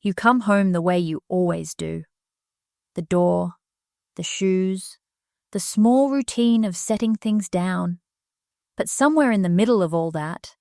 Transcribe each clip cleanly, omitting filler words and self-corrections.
You come home the way you always do. The door, the shoes, the small routine of setting things down. But somewhere in the middle of all that,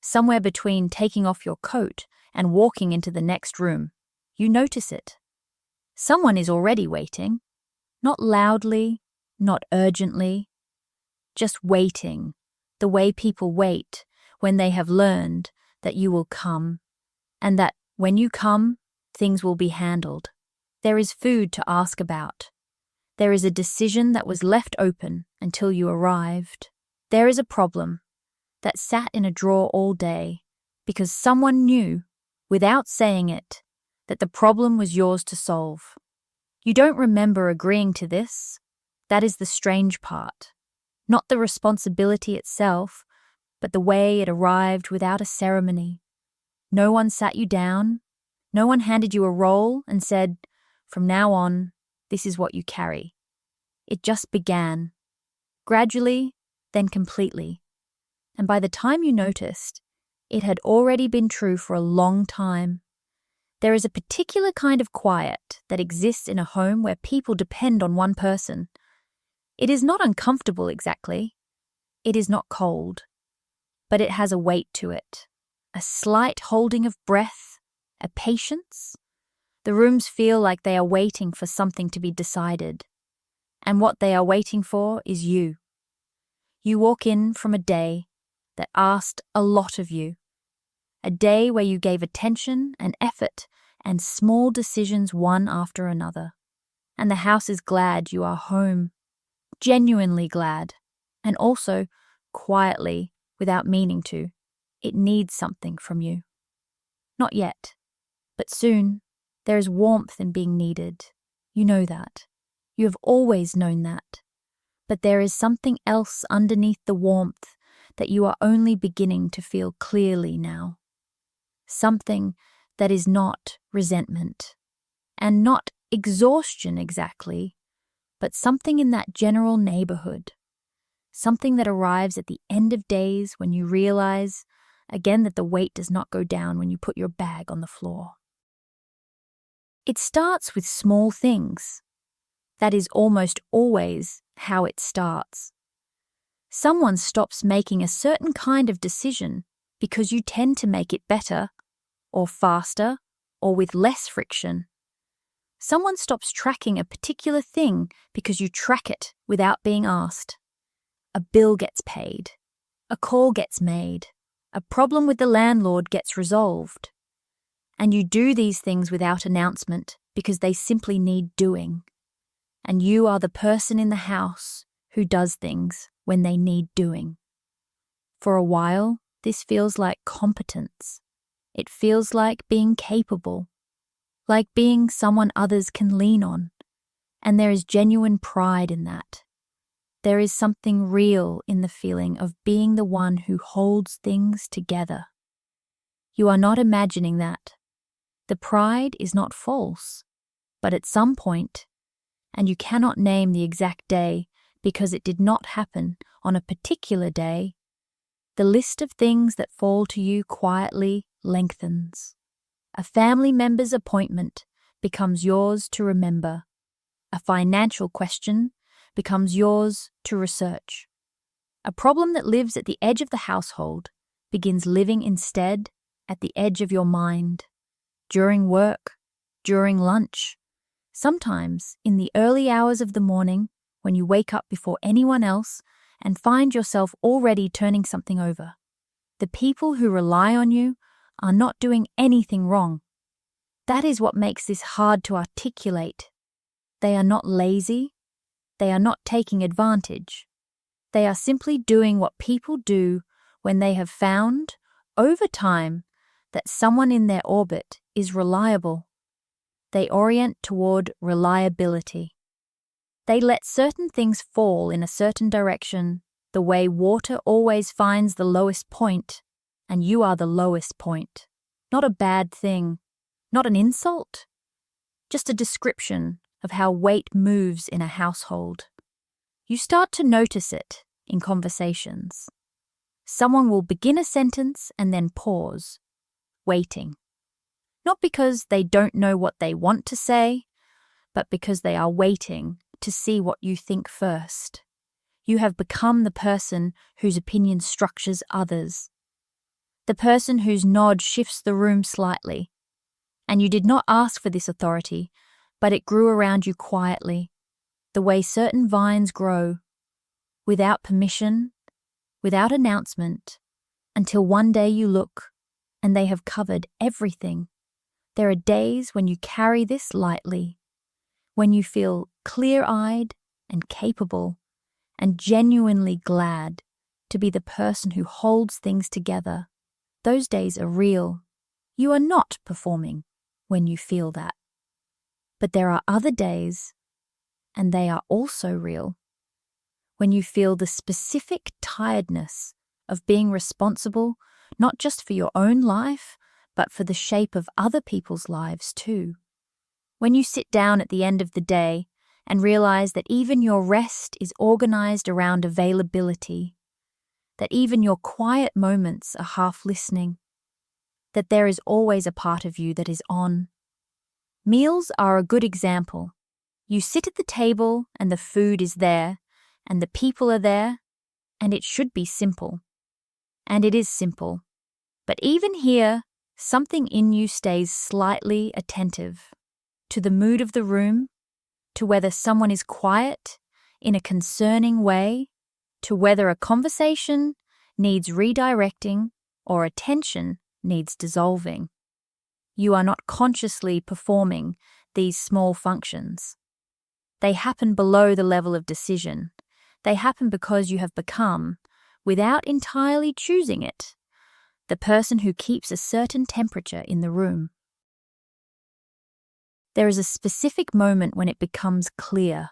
somewhere between taking off your coat and walking into the next room, you notice it. Someone is already waiting, not loudly, not urgently, just waiting, the way people wait when they have learned that you will come, and that when you come, things will be handled. There is food to ask about. There is a decision that was left open until you arrived. There is a problem that sat in a drawer all day because someone knew, without saying it, that the problem was yours to solve. You don't remember agreeing to this. That is the strange part. Not the responsibility itself, but the way it arrived without a ceremony. No one sat you down. No one handed you a roll and said, "From now on, this is what you carry." It just began. Gradually, then completely. And by the time you noticed, it had already been true for a long time. There is a particular kind of quiet that exists in a home where people depend on one person. It is not uncomfortable exactly. It is not cold. But it has a weight to it. A slight holding of breath, a patience. The rooms feel like they are waiting for something to be decided. And what they are waiting for is you. You walk in from a day that asked a lot of you. A day where you gave attention and effort and small decisions one after another. And the house is glad you are home. Genuinely glad. And also, quietly, without meaning to, it needs something from you. Not yet, but soon. There is warmth in being needed. You know that. You have always known that. But there is something else underneath the warmth that you are only beginning to feel clearly now. Something that is not resentment, and not exhaustion exactly, but something in that general neighborhood. Something that arrives at the end of days when you realize, again, that the weight does not go down when you put your bag on the floor. It starts with small things. That is almost always how it starts. Someone stops making a certain kind of decision because you tend to make it better, or faster, or with less friction. Someone stops tracking a particular thing because you track it without being asked. A bill gets paid. A call gets made. A problem with the landlord gets resolved. And you do these things without announcement because they simply need doing. And you are the person in the house who does things when they need doing. For a while, this feels like competence. It feels like being capable, like being someone others can lean on. And there is genuine pride in that. There is something real in the feeling of being the one who holds things together. You are not imagining that. The pride is not false, but at some point, and you cannot name the exact day because it did not happen on a particular day, the list of things that fall to you quietly lengthens. A family member's appointment becomes yours to remember. A financial question becomes yours to research. A problem that lives at the edge of the household begins living instead at the edge of your mind. During work, during lunch, sometimes in the early hours of the morning when you wake up before anyone else and find yourself already turning something over. The people who rely on you are not doing anything wrong. That is what makes this hard to articulate. They are not lazy. They are not taking advantage. They are simply doing what people do when they have found, over time, that someone in their orbit is reliable. They orient toward reliability. They let certain things fall in a certain direction, the way water always finds the lowest point, and you are the lowest point. Not a bad thing, not an insult, just a description of how weight moves in a household. You start to notice it in conversations. Someone will begin a sentence and then pause, waiting. Not because they don't know what they want to say, but because they are waiting to see what you think first. You have become the person whose opinion structures others, the person whose nod shifts the room slightly. And you did not ask for this authority, but it grew around you quietly, the way certain vines grow, without permission, without announcement, until one day you look and they have covered everything. There are days when you carry this lightly, when you feel clear-eyed and capable and genuinely glad to be the person who holds things together. Those days are real. You are not performing when you feel that. But there are other days, and they are also real, when you feel the specific tiredness of being responsible not just for your own life, but for the shape of other people's lives too. When you sit down at the end of the day and realize that even your rest is organized around availability, that even your quiet moments are half listening, that there is always a part of you that is on. Meals are a good example. You sit at the table and the food is there, and the people are there, and it should be simple. And it is simple. But even here, something in you stays slightly attentive to the mood of the room, to whether someone is quiet in a concerning way, to whether a conversation needs redirecting or a tension needs dissolving. You are not consciously performing these small functions. They happen below the level of decision. They happen because you have become, without entirely choosing it, the person who keeps a certain temperature in the room. There is a specific moment when it becomes clear.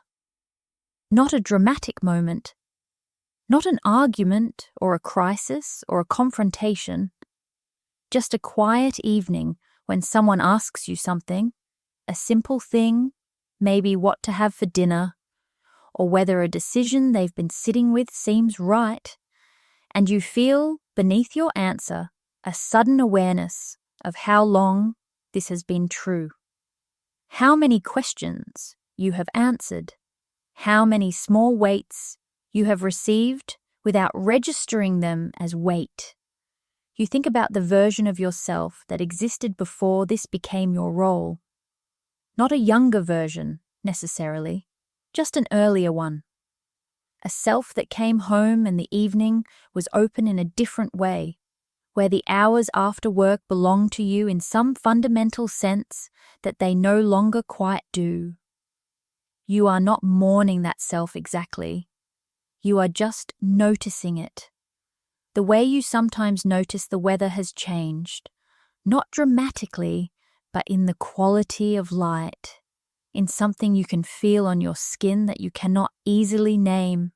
Not a dramatic moment, not an argument or a crisis or a confrontation, just a quiet evening when someone asks you something, a simple thing, maybe what to have for dinner, or whether a decision they've been sitting with seems right, and you feel, beneath your answer, a sudden awareness of how long this has been true. How many questions you have answered, how many small weights you have received without registering them as weight. You think about the version of yourself that existed before this became your role. Not a younger version, necessarily, just an earlier one. A self that came home and the evening was open in a different way, where the hours after work belong to you in some fundamental sense that they no longer quite do. You are not mourning that self exactly. You are just noticing it. The way you sometimes notice the weather has changed, not dramatically, but in the quality of light, in something you can feel on your skin that you cannot easily name.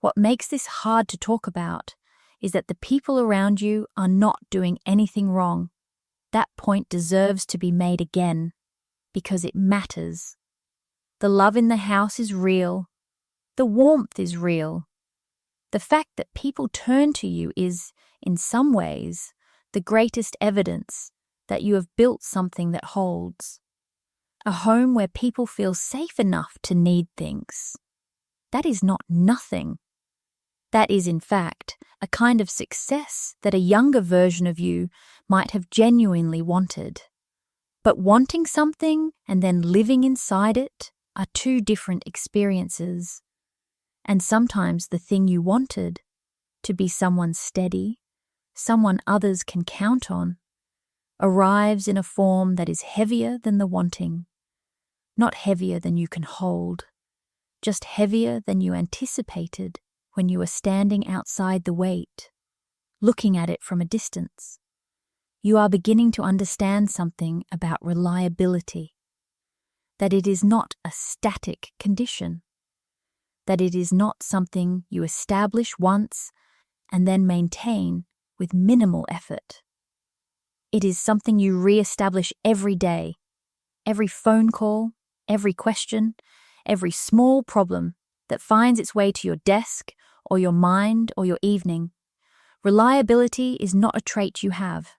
What makes this hard to talk about is that the people around you are not doing anything wrong. That point deserves to be made again, because it matters. The love in the house is real. The warmth is real. The fact that people turn to you is, in some ways, the greatest evidence that you have built something that holds. A home where people feel safe enough to need things. That is not nothing. That is, in fact, a kind of success that a younger version of you might have genuinely wanted. But wanting something and then living inside it are two different experiences. And sometimes the thing you wanted, to be someone steady, someone others can count on, arrives in a form that is heavier than the wanting. Not heavier than you can hold, just heavier than you anticipated when you were standing outside the weight, looking at it from a distance. You are beginning to understand something about reliability, that it is not a static condition, that it is not something you establish once and then maintain with minimal effort. It is something you re-establish every day, every phone call, every question, every small problem that finds its way to your desk or your mind or your evening. Reliability is not a trait you have.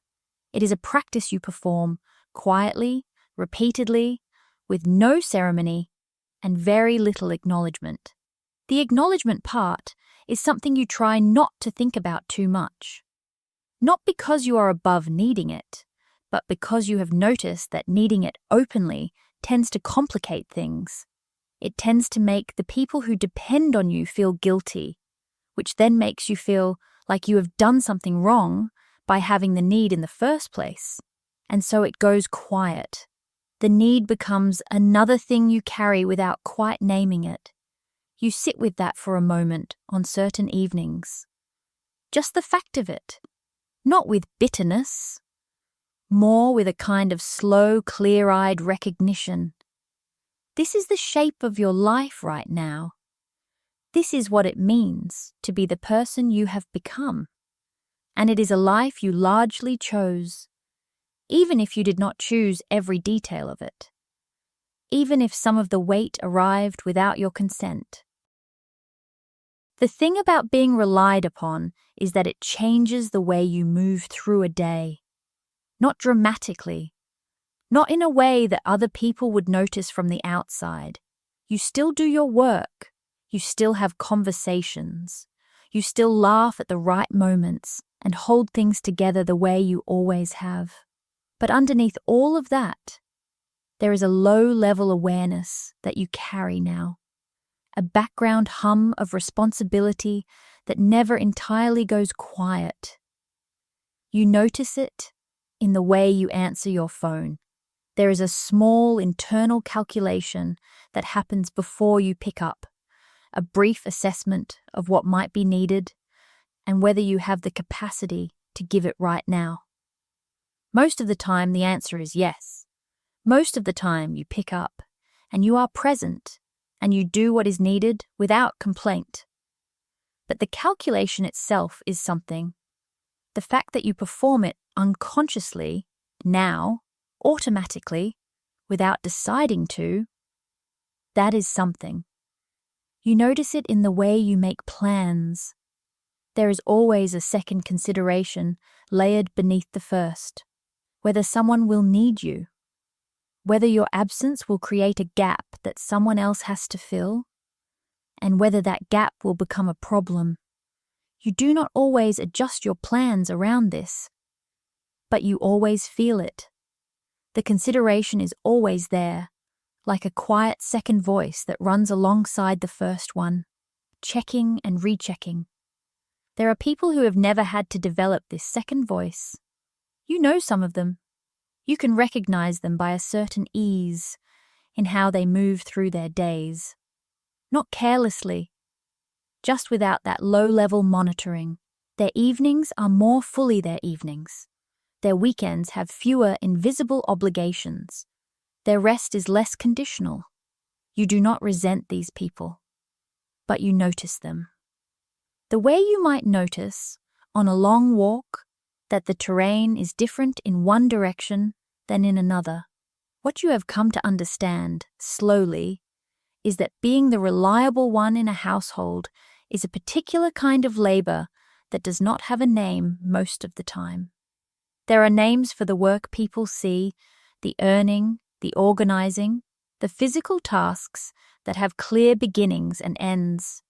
It is a practice you perform quietly, repeatedly, with no ceremony, and very little acknowledgement. The acknowledgement part is something you try not to think about too much. Not because you are above needing it, but because you have noticed that needing it openly tends to complicate things. It tends to make the people who depend on you feel guilty, which then makes you feel like you have done something wrong by having the need in the first place. And so it goes quiet. The need becomes another thing you carry without quite naming it. You sit with that for a moment on certain evenings. Just the fact of it, not with bitterness, more with a kind of slow, clear-eyed recognition. This is the shape of your life right now. This is what it means to be the person you have become. And it is a life you largely chose, even if you did not choose every detail of it, even if some of the weight arrived without your consent. The thing about being relied upon is that it changes the way you move through a day. Not dramatically, not in a way that other people would notice from the outside. You still do your work, you still have conversations, you still laugh at the right moments and hold things together the way you always have. But underneath all of that, there is a low-level awareness that you carry now, a background hum of responsibility that never entirely goes quiet. You notice it in the way you answer your phone. There is a small internal calculation that happens before you pick up, a brief assessment of what might be needed and whether you have the capacity to give it right now. Most of the time, the answer is yes. Most of the time, you pick up and you are present and you do what is needed without complaint. But the calculation itself is something. The fact that you perform it unconsciously, now, automatically, without deciding to, that is something. You notice it in the way you make plans. There is always a second consideration layered beneath the first. Whether someone will need you, whether your absence will create a gap that someone else has to fill, and whether that gap will become a problem. You do not always adjust your plans around this, but you always feel it. The consideration is always there, like a quiet second voice that runs alongside the first one, checking and rechecking. There are people who have never had to develop this second voice. You know some of them. You can recognize them by a certain ease in how they move through their days. Not carelessly, just without that low-level monitoring. Their evenings are more fully their evenings. Their weekends have fewer invisible obligations. Their rest is less conditional. You do not resent these people, but you notice them. The way you might notice, on a long walk, that the terrain is different in one direction than in another. What you have come to understand, slowly, is that being the reliable one in a household is a particular kind of labor that does not have a name most of the time. There are names for the work people see, the earning, the organizing, the physical tasks that have clear beginnings and ends.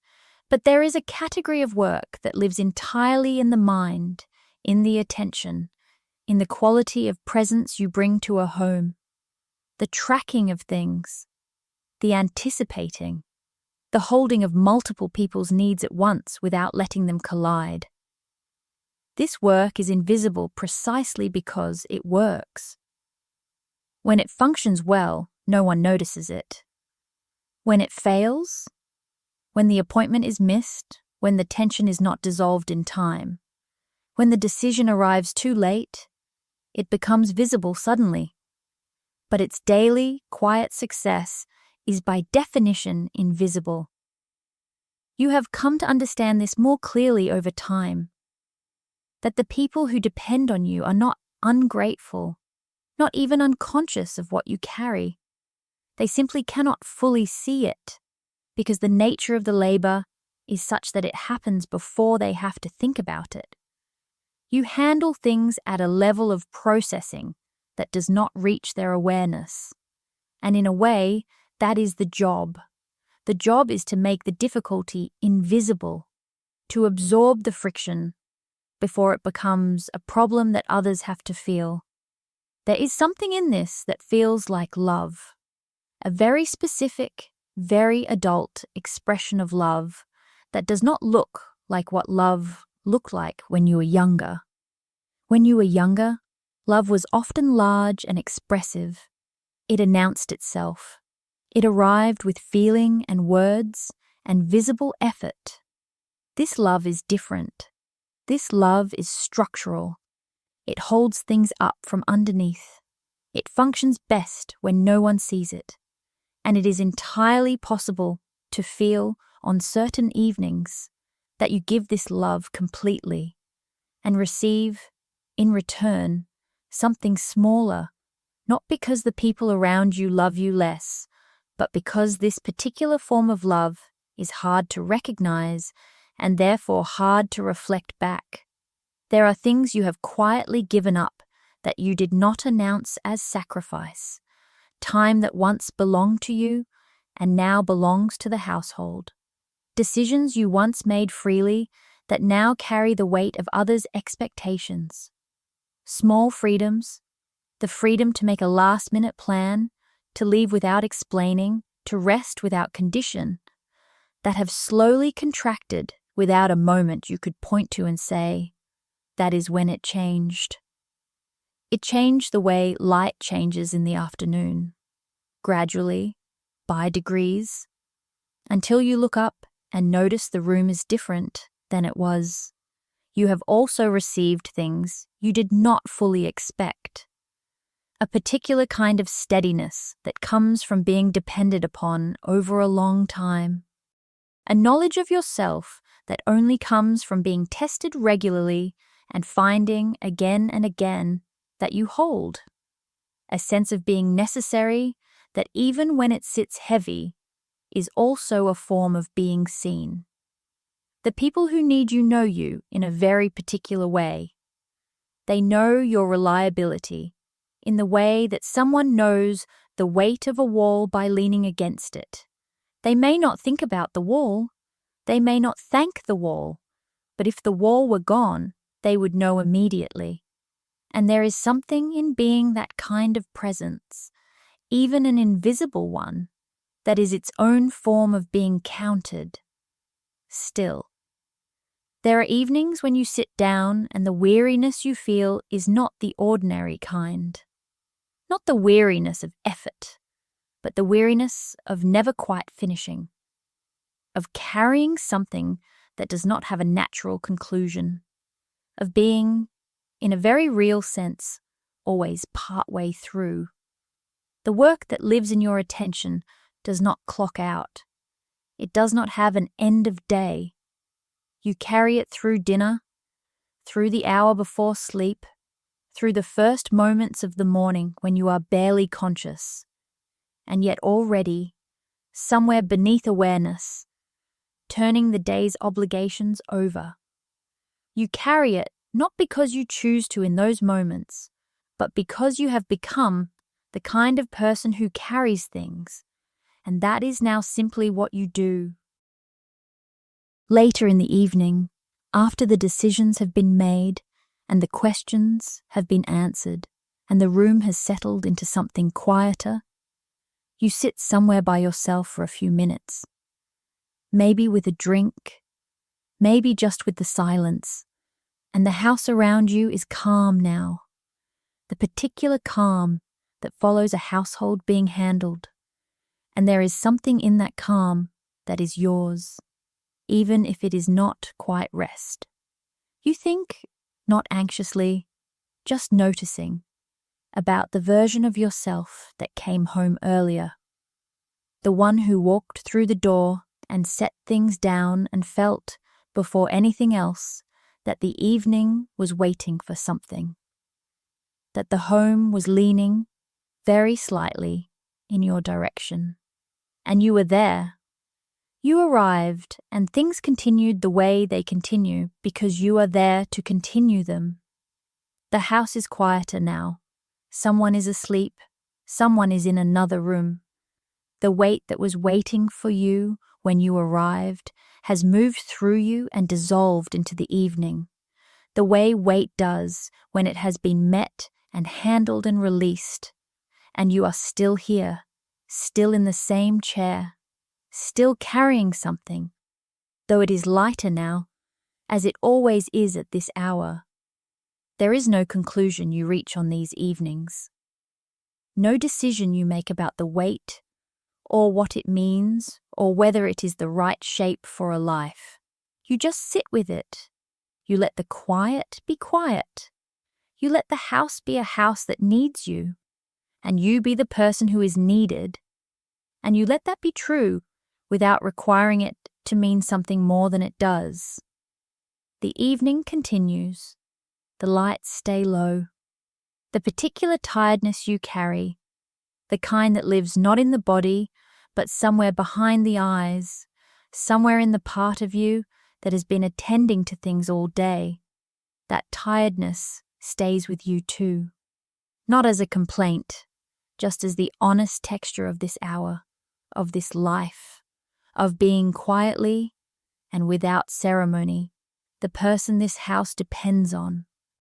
But there is a category of work that lives entirely in the mind, in the attention, in the quality of presence you bring to a home, the tracking of things, the anticipating, the holding of multiple people's needs at once without letting them collide. This work is invisible precisely because it works. When it functions well, no one notices it. When it fails, when the appointment is missed, when the tension is not dissolved in time, when the decision arrives too late, it becomes visible suddenly. But its daily, quiet success is by definition invisible. You have come to understand this more clearly over time, that the people who depend on you are not ungrateful, not even unconscious of what you carry. They simply cannot fully see it, because the nature of the labor is such that it happens before they have to think about it. You handle things at a level of processing that does not reach their awareness. And in a way, that is the job. The job is to make the difficulty invisible, to absorb the friction before it becomes a problem that others have to feel. There is something in this that feels like love, a very specific, very adult expression of love that does not look like what love looked like when you were younger. When you were younger, love was often large and expressive. It announced itself. It arrived with feeling and words and visible effort. This love is different. This love is structural. It holds things up from underneath. It functions best when no one sees it. And it is entirely possible to feel on certain evenings that you give this love completely and receive, in return, something smaller, not because the people around you love you less, but because this particular form of love is hard to recognize and therefore hard to reflect back. There are things you have quietly given up that you did not announce as sacrifice, time that once belonged to you and now belongs to the household. Decisions you once made freely that now carry the weight of others' expectations. Small freedoms, the freedom to make a last-minute plan, to leave without explaining, to rest without condition, that have slowly contracted without a moment you could point to and say, that is when it changed. It changed the way light changes in the afternoon, gradually, by degrees, until you look up and notice the room is different than it was. You have also received things you did not fully expect. A particular kind of steadiness that comes from being depended upon over a long time. A knowledge of yourself that only comes from being tested regularly and finding again and again that you hold. A sense of being necessary that even when it sits heavy is also a form of being seen. The people who need you know you in a very particular way. They know your reliability in the way that someone knows the weight of a wall by leaning against it. They may not think about the wall. They may not thank the wall. But if the wall were gone, they would know immediately. And there is something in being that kind of presence, even an invisible one, that is its own form of being counted. Still. There are evenings when you sit down and the weariness you feel is not the ordinary kind. Not the weariness of effort, but the weariness of never quite finishing. Of carrying something that does not have a natural conclusion. Of being, in a very real sense, always partway through. The work that lives in your attention does not clock out. It does not have an end of day. You carry it through dinner, through the hour before sleep, through the first moments of the morning when you are barely conscious, and yet already, somewhere beneath awareness, turning the day's obligations over. You carry it not because you choose to in those moments, but because you have become the kind of person who carries things, and that is now simply what you do. Later in the evening, after the decisions have been made, and the questions have been answered, and the room has settled into something quieter, you sit somewhere by yourself for a few minutes. Maybe with a drink, maybe just with the silence, and the house around you is calm now. The particular calm that follows a household being handled, and there is something in that calm that is yours, even if it is not quite rest. You think, not anxiously, just noticing, about the version of yourself that came home earlier, the one who walked through the door and set things down and felt, before anything else, that the evening was waiting for something, that the home was leaning, very slightly, in your direction. And you were there. You arrived, and things continued the way they continue because you are there to continue them. The house is quieter now, Someone is asleep. Someone is in another room. The weight that was waiting for you when you arrived has moved through you and dissolved into the evening, the way weight does when it has been met and handled and released, and you are still here, still in the same chair, still carrying something, though it is lighter now, as it always is at this hour. There is no conclusion you reach on these evenings. No decision you make about the weight, or what it means, or whether it is the right shape for a life. You just sit with it. You let the quiet be quiet. You let the house be a house that needs you, and you be the person who is needed. And you let that be true without requiring it to mean something more than it does. The evening continues. The lights stay low. The particular tiredness you carry, the kind that lives not in the body, but somewhere behind the eyes, somewhere in the part of you that has been attending to things all day, that tiredness stays with you too. Not as a complaint, just as the honest texture of this hour, of this life, of being quietly and without ceremony, the person this house depends on.